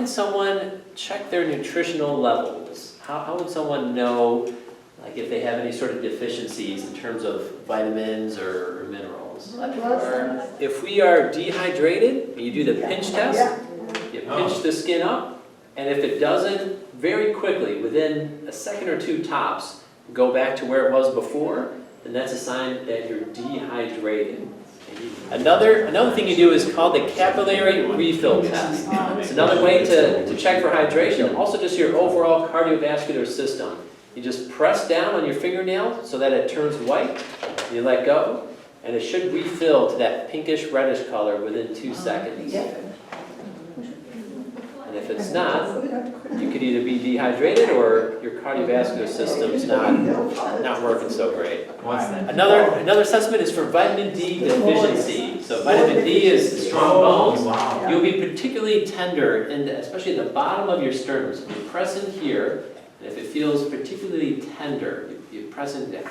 can someone check their nutritional levels? How would someone know, like, if they have any sort of deficiencies in terms of vitamins or minerals? If we are dehydrated, you do the pinch test. You pinch the skin up, and if it doesn't, very quickly, within a second or two tops, go back to where it was before, then that's a sign that you're dehydrated. Another thing you do is called the capillary refill test. It's another way to check for hydration, also just your overall cardiovascular system. You just press down on your fingernail so that it turns white, you let go, and it should refill to that pinkish reddish color within 2 seconds. And if it's not, you could either be dehydrated or your cardiovascular system's not working so great. Another assessment is for vitamin D deficiency. So vitamin D is strong bones. You'll be particularly tender, especially in the bottom of your sternum. So you press in here, and if it feels particularly tender, you press in there.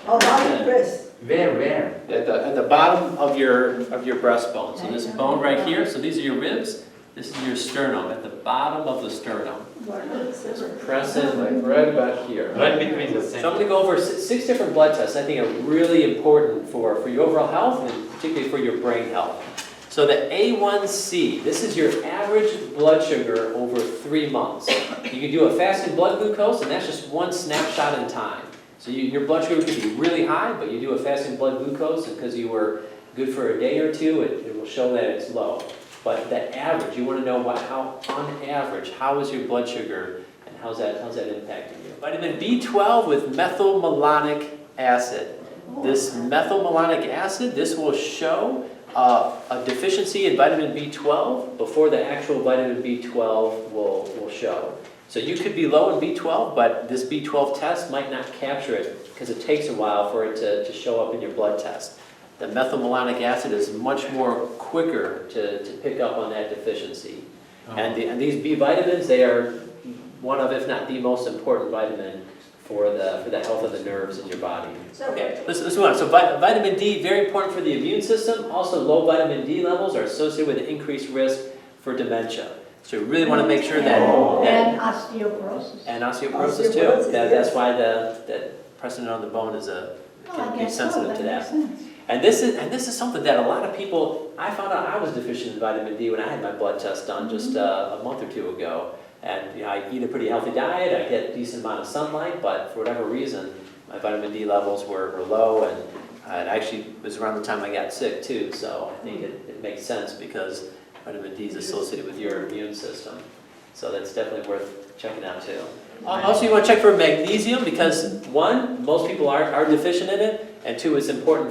Oh, how do you press? Where? At the bottom of your breastbone. So this bone right here. So these are your ribs. This is your sternum, at the bottom of the sternum. Just press in like right about here. Right between the So I'm going to go over 6 different blood tests I think are really important for your overall health and particularly for your brain health. So the A1C, this is your average blood sugar over 3 months. You can do a fasting blood glucose, and that's just one snapshot in time. So your blood sugar could be really high, but you do a fasting blood glucose, and because you were good for a day or two, it will show that it's low. But the average, you want to know how, on average, how is your blood sugar and how's that impacting you? Vitamin B12 with methylmalonic acid. This methylmalonic acid, this will show a deficiency in vitamin B12 before the actual vitamin B12 will show. So you could be low in B12, but this B12 test might not capture it because it takes a while for it to show up in your blood test. The methylmalonic acid is much more quicker to pick up on that deficiency. And these B vitamins, they are one of, if not the most important vitamin for the health of the nerves in your body. Okay, let's move on. So vitamin D, very important for the immune system. Also, low vitamin D levels are associated with an increased risk for dementia. So we really want to make sure that... And osteoporosis. And osteoporosis too. That's why the pressing it on the bone can be sensitive to that. And this is something that a lot of people, I found out I was deficient in vitamin D when I had my blood test done just a month or two ago. And I eat a pretty healthy diet, I get a decent amount of sunlight, but for whatever reason, my vitamin D levels were low, and it actually was around the time I got sick too, so I think it makes sense because vitamin D is associated with your immune system. So that's definitely worth checking out too. Also, you want to check for magnesium because 1, most people are deficient in it, and 2, it's important